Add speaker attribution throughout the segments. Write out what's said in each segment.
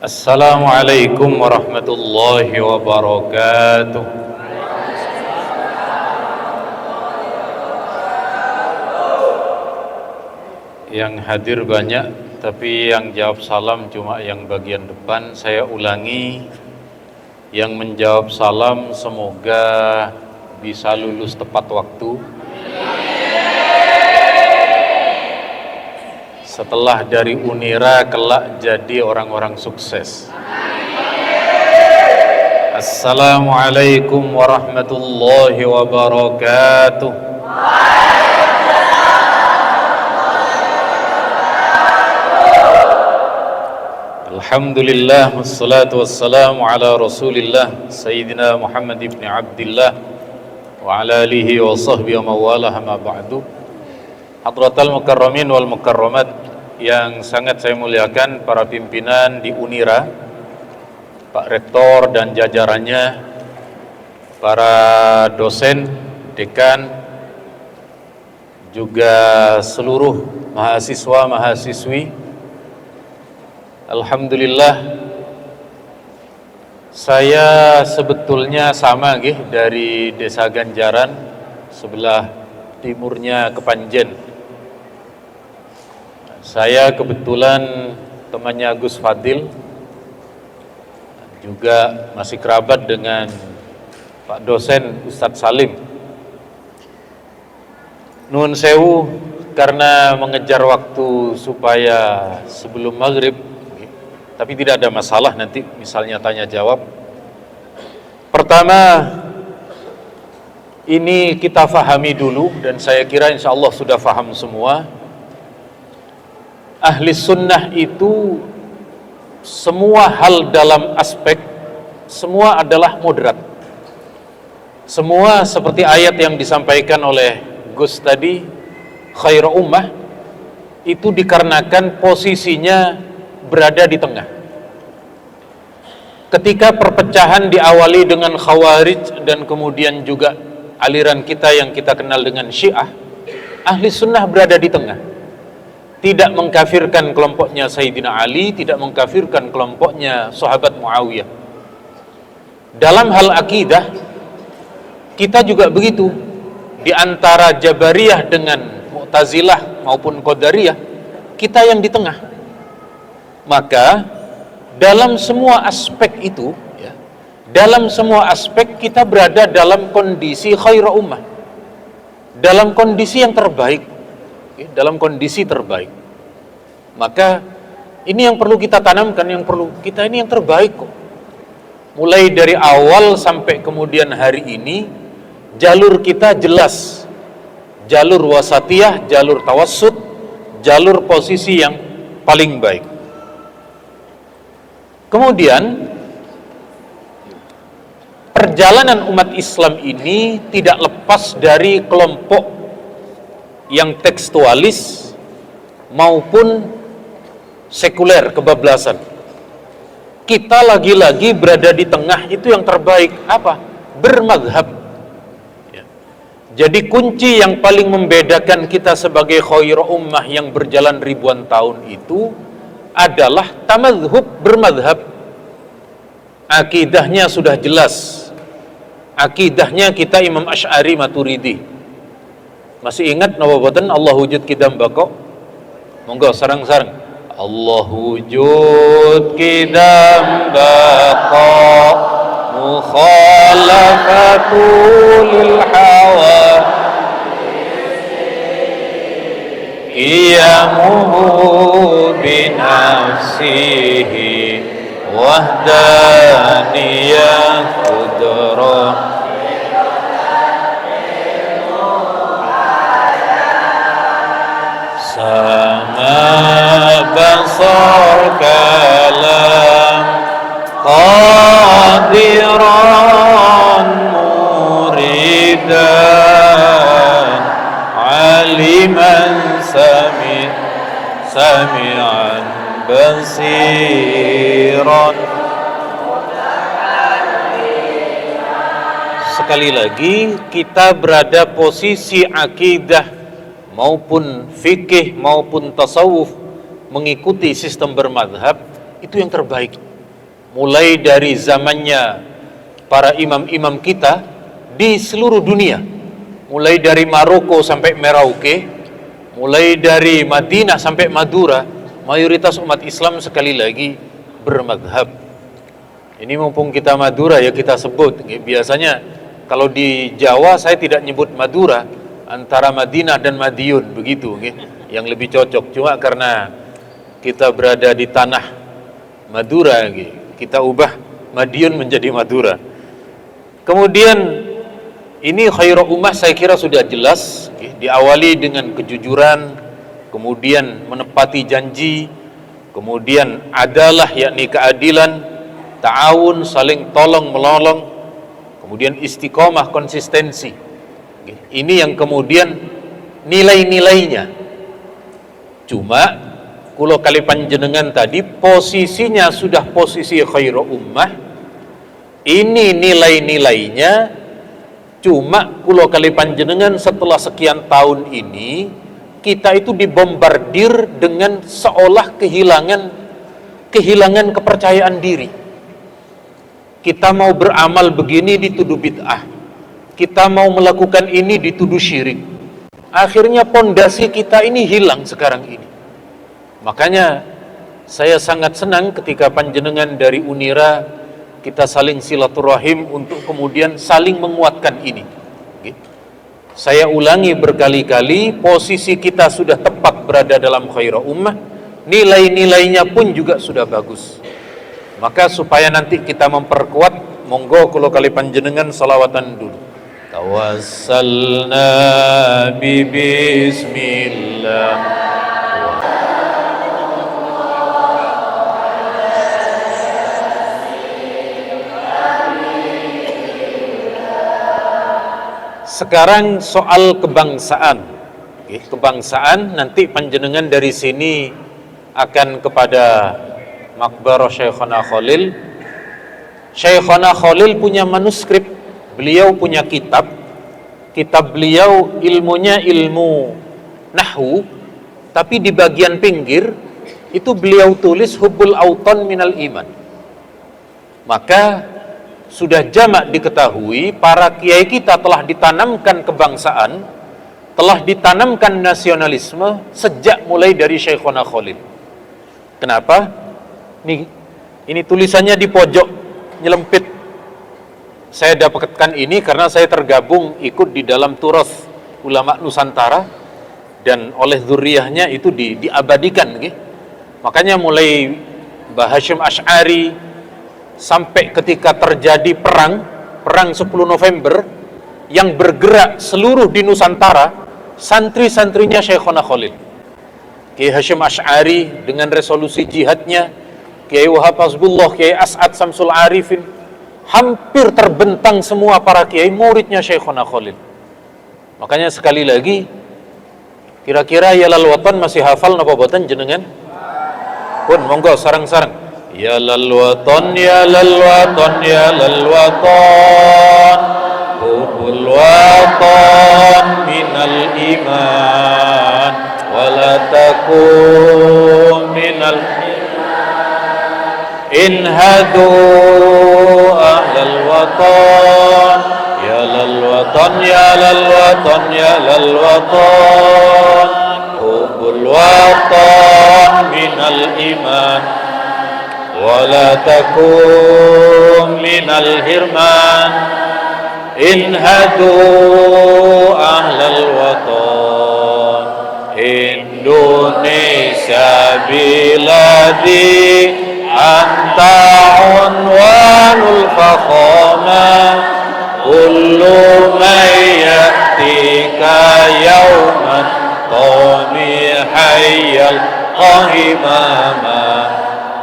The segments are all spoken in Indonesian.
Speaker 1: Assalamualaikum warahmatullahi wabarakatuh. Yang hadir banyak, tapi yang jawab salam cuma yang bagian depan. Saya ulangi, yang menjawab salam semoga bisa lulus tepat waktu. Setelah dari Unira kelak jadi orang-orang sukses. Assalamualaikum warahmatullahi wabarakatuh. Alhamdulillah wassalatu wassalamu ala Rasulillah Sayyidina Muhammad ibn Abdillah wa ala alihi wa sahbihi wa mawalah ma ba'du. Hadratal mukarramin wal mukarramat yang sangat saya muliakan, para pimpinan di Unira, Pak Rektor dan jajarannya, para dosen, dekan, juga seluruh mahasiswa mahasiswi. Alhamdulillah, saya sebetulnya sama dari Desa Ganjaran, sebelah timurnya Kepanjen. Saya kebetulan temannya Gus Fadil, juga masih kerabat dengan Pak dosen Ustadz Salim. Nuhun sewu, karena mengejar waktu supaya sebelum maghrib, tapi tidak ada masalah nanti misalnya tanya jawab. Pertama, ini kita fahami dulu, dan saya kira insya Allah sudah faham semua. Ahli sunnah itu semua hal dalam aspek, semua adalah moderat. Semua seperti ayat yang disampaikan oleh Gus tadi, khairu ummah, itu dikarenakan posisinya berada di tengah. Ketika perpecahan diawali dengan Khawarij dan kemudian juga aliran kita yang kita kenal dengan Syiah, ahli sunnah berada di tengah. Tidak mengkafirkan kelompoknya Sayyidina Ali, tidak mengkafirkan kelompoknya sahabat Muawiyah. Dalam hal akidah, kita juga begitu. Di antara Jabariyah dengan Mu'tazilah maupun Qadariyah, kita yang di tengah. Maka dalam semua aspek itu, dalam semua aspek kita berada dalam kondisi khairu ummah, dalam kondisi yang terbaik, dalam kondisi terbaik. Maka ini yang perlu kita tanamkan, yang perlu kita ini yang terbaik kok. Mulai dari awal sampai kemudian hari ini, jalur kita jelas, jalur wasatiyah, jalur tawassut, jalur posisi yang paling baik. Kemudian perjalanan umat Islam ini tidak lepas dari kelompok yang tekstualis maupun sekuler, kebablasan. Kita lagi-lagi berada di tengah, itu yang terbaik. Apa? Bermadhab. Jadi kunci yang paling membedakan kita sebagai khairu ummah yang berjalan ribuan tahun itu adalah tamadhub, bermadhab. Akidahnya sudah jelas. Akidahnya kita Imam Asy'ari Maturidi. Masih ingat napa boten Allah wujud kidam bako? Monggo sareng-sareng. Allah wujud kidam bako, mukhalafatu lil hawa, qiyamuhu binafsihi, wahdaniyah qudrah. Sama basar kalam qadiran muridan aliman sami'an basiran. Sekali lagi, kita berada posisi akidah maupun fikih maupun tasawuf mengikuti sistem bermadhab, itu yang terbaik. mulai dari zamannya para imam-imam kita di seluruh dunia, mulai dari Maroko sampai Merauke, mulai dari Madinah sampai Madura, mayoritas umat Islam sekali lagi bermadhab. Ini mumpung kita Madura ya kita sebut. Biasanya kalau di Jawa saya tidak nyebut Madura, antara Madinah dan Madiun begitu, yang lebih cocok. Cuma karena kita berada di tanah Madura, kita ubah Madiun menjadi Madura. Kemudian ini khairul ummah saya kira sudah jelas, diawali dengan kejujuran, kemudian menepati janji, kemudian adalah yakni keadilan, ta'awun saling tolong menolong, kemudian istiqomah konsistensi. Ini yang kemudian nilai-nilainya. Cuma kulo kali panjenengan tadi posisinya sudah posisi khairul ummah, ini nilai-nilainya. Cuma kulo kali panjenengan setelah sekian tahun ini kita itu dibombardir dengan seolah kehilangan kepercayaan diri. Kita mau beramal begini dituduh bid'ah, kita mau melakukan ini dituduh syirik. Akhirnya pondasi kita ini hilang sekarang ini. Makanya saya sangat senang ketika panjenengan dari Unira kita saling silaturahim untuk kemudian saling menguatkan ini. Saya ulangi berkali-kali, posisi kita sudah tepat berada dalam khairul ummah, nilai-nilainya pun juga sudah bagus. Maka supaya nanti kita memperkuat, monggo kula kali panjenengan salawatan dulu. Tawassalna bi bismillah. Sekarang soal kebangsaan. Kebangsaan nanti panjenengan dari sini akan kepada Makbarah Syekhona Khalil. Syekhona Khalil punya manuskrip, beliau punya kitab. Kitab beliau ilmunya ilmu nahwu, tapi di bagian pinggir itu beliau tulis Hubbul Autan minal iman. Maka sudah jamak diketahui para kiai kita telah ditanamkan kebangsaan, telah ditanamkan nasionalisme sejak mulai dari Syekhona Khalil. Kenapa? Ini tulisannya di pojok nyelempit. Saya dapatkan ini karena saya tergabung ikut di dalam Turath Ulama Nusantara dan oleh zuriyahnya itu diabadikan. Makanya mulai Mbah Hasyim Asy'ari sampai ketika terjadi perang 10 November yang bergerak seluruh di Nusantara, santri-santrinya Syekhona Khalil. Kiai Hasyim Asy'ari dengan resolusi jihadnya, Kiai Wahab Hasbullah, Kiai As'ad Samsul Arifin, hampir terbentang semua para kiai muridnya Syekhona Khalil. Makanya sekali lagi, kira-kira ya lal watan masih hafal napa boten jenengan? Pun monggo sarang-sarang. Ya lal watan, ya lal watan, ya lal watan, hubbul watan minal iman, wala takun minal inhadu ahlal watan, ya lal watan, ya lal watan, ya lal watan, hubbul watan minal iman, wala takun minal hirman, inhadu ahlal watan. Indonesia biladi anta unwanul fakhama, kullu may yatika yawman qami hayyal qahimama,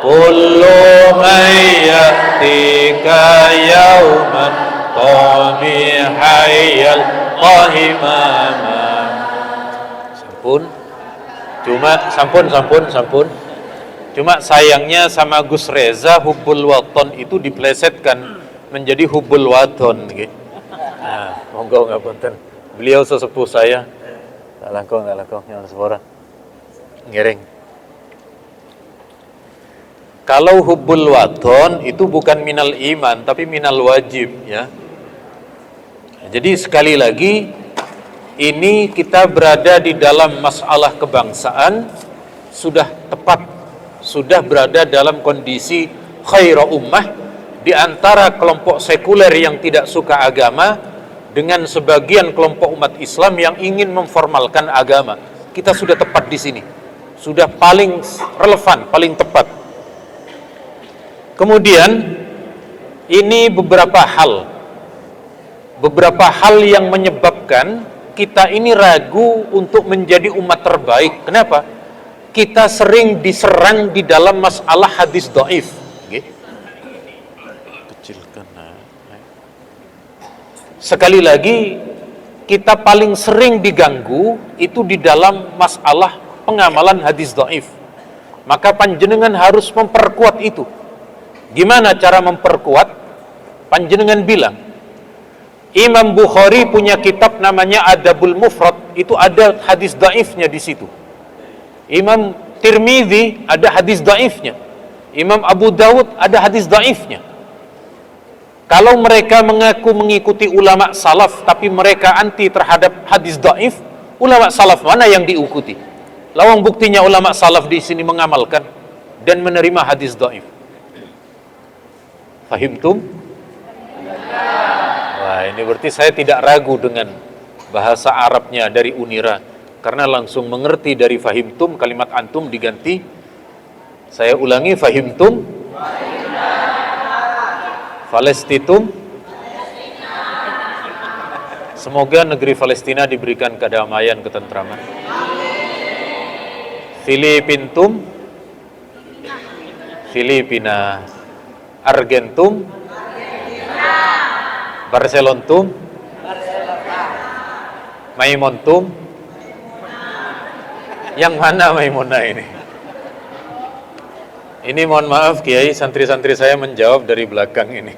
Speaker 1: kullu may yatika yawman qami hayyal qahimama. Sampun. Cuma sayangnya sama Gus Reza Hubbul Waton itu diplesetkan menjadi Hubbul Waton. Nah, monggo ngapunten. Beliau sesepuh saya. Tak langkong yang sepora. Ngiring. Kalau hubbul waton itu bukan minal iman, tapi minal wajib, ya. Jadi sekali lagi, ini kita berada di dalam masalah kebangsaan, sudah tepat, sudah berada dalam kondisi khaira ummah, di antara kelompok sekuler yang tidak suka agama dengan sebagian kelompok umat Islam yang ingin memformalkan agama. Kita sudah tepat di sini, sudah paling relevan, paling tepat. Kemudian ini beberapa hal yang menyebabkan kita ini ragu untuk menjadi umat terbaik. Kenapa? Kita sering diserang di dalam masalah hadis dhaif. Kecilkan. Sekali lagi, kita paling sering diganggu itu di dalam masalah pengamalan hadis dhaif. Maka panjenengan harus memperkuat itu. Gimana cara memperkuat? Panjenengan bilang, Imam Bukhari punya kitab namanya Adabul Mufrad, itu ada hadis dhaifnya di situ. Imam Tirmidzi ada hadis dhaifnya. Imam Abu Dawud ada hadis dhaifnya. Kalau mereka mengaku mengikuti ulama salaf tapi mereka anti terhadap hadis dhaif, ulama salaf mana yang diikuti? Lawang buktinya ulama salaf di sini mengamalkan dan menerima hadis dhaif. Fahimtum? Wah, ini berarti saya tidak ragu dengan bahasa Arabnya dari Unira, karena langsung mengerti dari fahimtum, kalimat antum diganti. Saya ulangi, fahimtum, falestitum. Semoga negeri Palestina diberikan kedamaian, ketentraman. Filipintum, Filipina. Argentum, Barcelontum, Maimontum. Yang mana Maimuna ini? Ini mohon maaf Kiai, santri-santri saya menjawab dari belakang ini.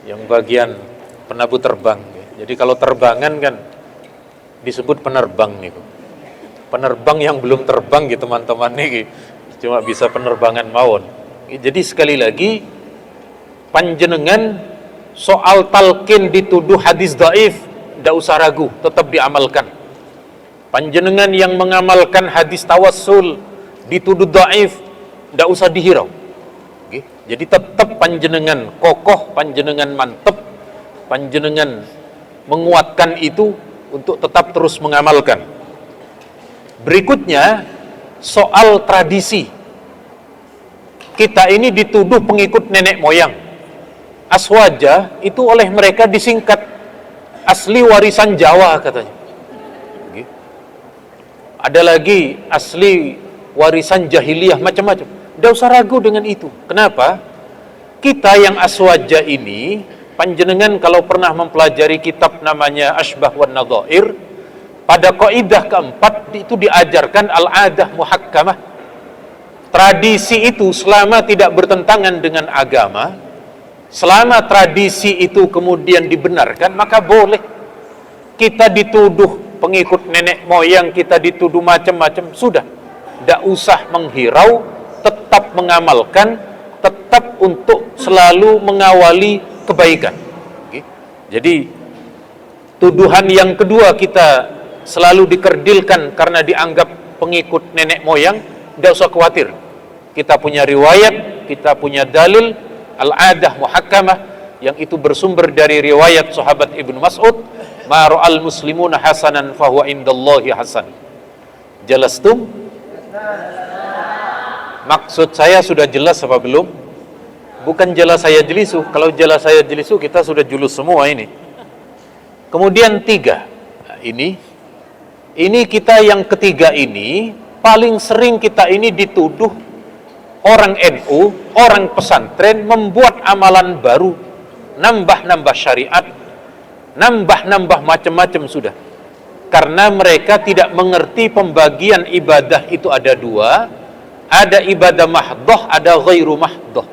Speaker 1: Yang bagian penabuh terbang. Jadi kalau terbangan kan disebut penerbang nih. Penerbang yang belum terbang gitu teman-teman nih. Cuma bisa penerbangan mawon. Jadi sekali lagi, panjenengan soal talqin dituduh hadis dhaif, tidak usah ragu, tetap diamalkan. Panjenengan yang mengamalkan hadis tawassul dituduh dhaif, tidak usah dihirau. Jadi tetap panjenengan kokoh, panjenengan mantep, panjenengan menguatkan itu untuk tetap terus mengamalkan. Berikutnya, soal tradisi. Kita ini dituduh pengikut nenek moyang. Aswaja itu oleh mereka disingkat asli warisan Jawa katanya. Ada lagi asli warisan jahiliyah, macam-macam. Tidak usah ragu dengan itu. Kenapa? Kita yang aswaja ini, panjenengan kalau pernah mempelajari kitab namanya Ashbah wan Nadhair, pada kaidah keempat itu diajarkan al-adah muhakkamah. Tradisi itu selama tidak bertentangan dengan agama, selama tradisi itu kemudian dibenarkan, maka boleh. Kita dituduh pengikut nenek moyang, kita dituduh macam-macam, sudah. Tidak usah menghirau, tetap mengamalkan, tetap untuk selalu mengawali kebaikan. Jadi, tuduhan yang kedua kita selalu dikerdilkan karena dianggap pengikut nenek moyang, tidak usah khawatir. Kita punya riwayat, kita punya dalil, al-adah muhakkamah, yang itu bersumber dari riwayat sahabat Ibnu Mas'ud, ma ra'al muslimuna hasanan fahuwa indallahi hasan. Jelastum? Maksud saya sudah jelas apa belum? Bukan jelas saya jelisu. Kalau jelas saya jelisu, kita sudah julus semua ini. Kemudian tiga, ini kita yang ketiga ini, paling sering kita ini dituduh orang NU, orang pesantren membuat amalan baru, nambah-nambah syariat, nambah-nambah macam-macam sudah. Karena mereka tidak mengerti pembagian ibadah itu ada dua, ada ibadah mahdoh, ada ghairu mahdoh.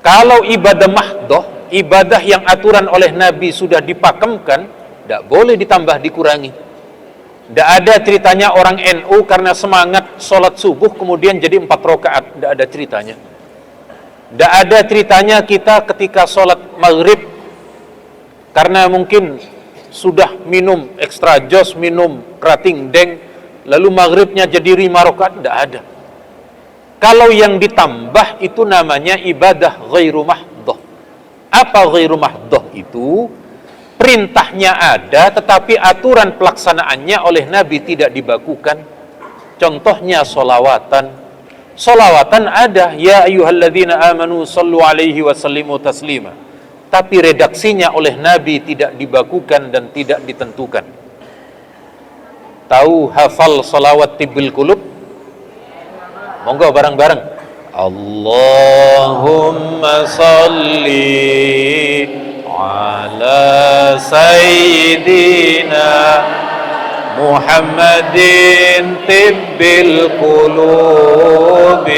Speaker 1: Kalau ibadah mahdoh, ibadah yang aturan oleh Nabi sudah dipakemkan, tidak boleh ditambah dikurangi. Tidak ada ceritanya orang NU karena semangat sholat subuh kemudian jadi 4 rakaat. Tidak ada ceritanya. Tidak ada ceritanya kita ketika sholat maghrib karena mungkin sudah minum extra jos, minum kerating deng, lalu maghribnya jadi 5 rakaat. Tidak ada. Kalau yang ditambah itu namanya ibadah ghairu mahdhah. Apa ghairu mahdhah itu? Perintahnya ada, tetapi aturan pelaksanaannya oleh Nabi tidak dibakukan. Contohnya solawatan. Solawatan ada, ya ayyuhalladzina amanu sallu alaihi wa sallimu taslima. Tapi redaksinya oleh Nabi tidak dibakukan dan tidak ditentukan. Tahu hafal solawat tibbil qulub? Monggo bareng-bareng. Allahumma salli ala sayyidina Muhammadin tibbil qulubi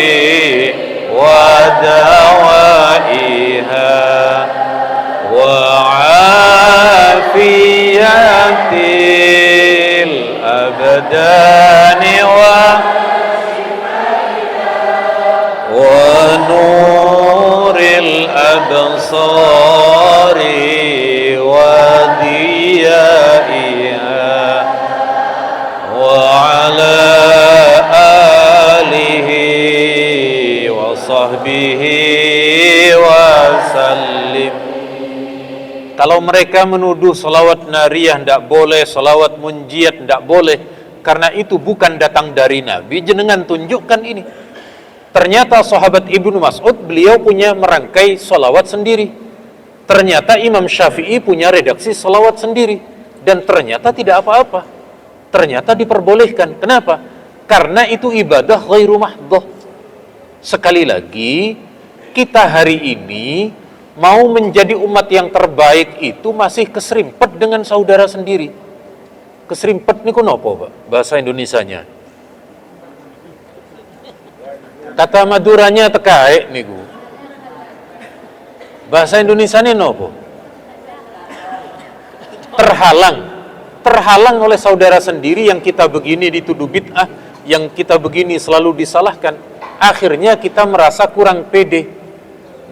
Speaker 1: wa dawaiha wa afiyatil abdani wa nuril absari wa diyaiha wa ala alihi wa sahbihi wa sallim. Kalau mereka menuduh salawat nariyah tidak boleh, salawat munjiat tidak boleh, karena itu bukan datang dari Nabi, jenengan tunjukkan ini. Ternyata sahabat Ibnu Mas'ud, beliau punya merangkai salawat sendiri. Ternyata Imam Syafi'i punya redaksi salawat sendiri. Dan ternyata tidak apa-apa. Ternyata diperbolehkan. Kenapa? Karena itu ibadah ghairu mahdhah. Sekali lagi, kita hari ini mau menjadi umat yang terbaik itu masih keserimpet dengan saudara sendiri. Keserimpet niku napa, Pak? Bahasa Indonesianya. Kata Maduranya tekae niku. Bahasa Indonesia ini nopo? Terhalang oleh saudara sendiri. Yang kita begini dituduh bid'ah, yang kita begini selalu disalahkan. Akhirnya kita merasa kurang pede.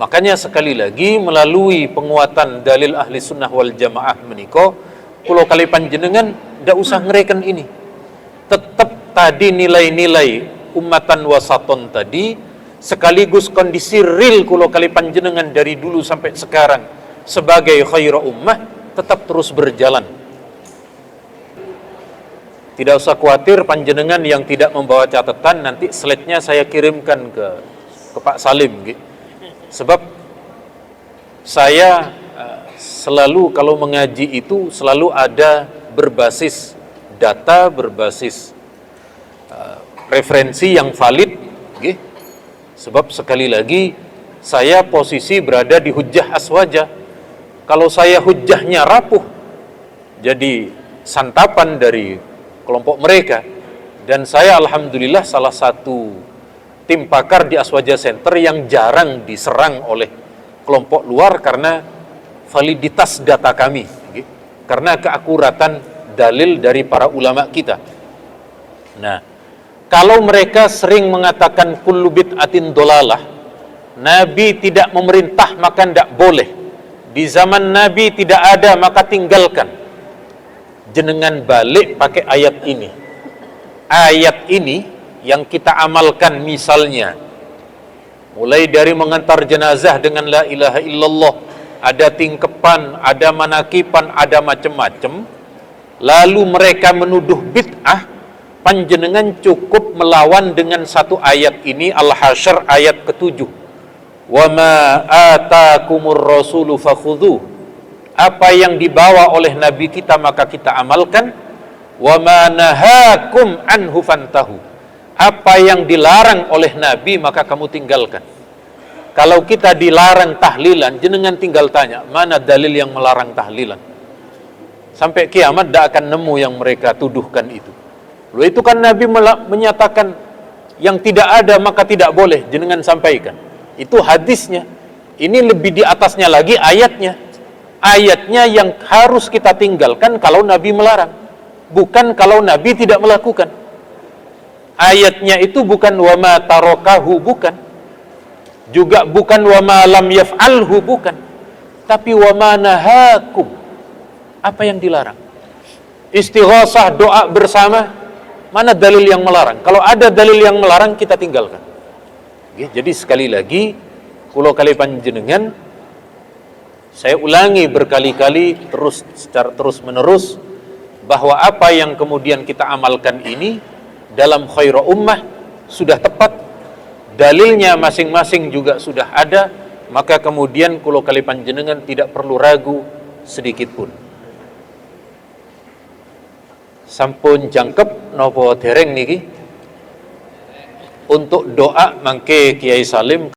Speaker 1: Makanya sekali lagi melalui penguatan dalil ahli sunnah wal jamaah meniko, kulo kali panjenengan ndak usah ngereken ini. Tetap tadi nilai-nilai umatan wasaton tadi, sekaligus kondisi real kulo kali panjenengan dari dulu sampai sekarang sebagai khairu ummah tetap terus berjalan. Tidak usah khawatir panjenengan yang tidak membawa catatan, nanti slide-nya saya kirimkan ke Pak Salim gitu. Sebab saya selalu kalau mengaji itu selalu ada berbasis data, berbasis referensi yang valid, okay? Sebab sekali lagi saya posisi berada di hujjah aswaja. Kalau saya hujjahnya rapuh, jadi santapan dari kelompok mereka. Dan saya alhamdulillah salah satu tim pakar di Aswaja Center yang jarang diserang oleh kelompok luar karena validitas data kami, okay? Karena keakuratan dalil dari para ulama kita. Nah, kalau mereka sering mengatakan kullu bid'atin dolalah, Nabi tidak memerintah maka tidak boleh. Di zaman Nabi tidak ada maka tinggalkan. Jenengan balik pakai ayat ini. Ayat ini yang kita amalkan misalnya. Mulai dari mengantar jenazah dengan la ilaha illallah, ada tingkepan, ada manakipan, ada macam-macam. Lalu mereka menuduh bid'ah. Panjenengan cukup melawan dengan satu ayat ini, Al-Hasyr ayat ke-7. Wa ma atakumur rasulu fakhudhu. Apa yang dibawa oleh Nabi kita maka kita amalkan. Wa ma nahakum anhu fantahu. Apa yang dilarang oleh Nabi maka kamu tinggalkan. Kalau kita dilarang tahlilan, jenengan tinggal tanya, mana dalil yang melarang tahlilan? Sampai kiamat tidak akan nemu yang mereka tuduhkan itu. Lalu itu kan Nabi menyatakan yang tidak ada maka tidak boleh, jenengan sampaikan. Itu hadisnya. Ini lebih di atasnya lagi ayatnya. Ayatnya yang harus kita tinggalkan kalau Nabi melarang. bukan kalau Nabi tidak melakukan. Ayatnya itu bukan wa ma tarakahu, bukan. Juga bukan wa ma lam yaf'alhu, bukan. Tapi wa ma nahakum, apa yang dilarang. Istighosah, doa bersama, mana dalil yang melarang? Kalau ada dalil yang melarang, kita tinggalkan. Jadi sekali lagi, kulo kali panjenengan, saya ulangi berkali-kali secara terus menerus, bahwa apa yang kemudian kita amalkan ini dalam khairu ummah sudah tepat, dalilnya masing-masing juga sudah ada, maka kemudian kulo kali panjenengan tidak perlu ragu sedikit pun. Sampun jangkep nopo dereng niki untuk doa mangke Kiai Salim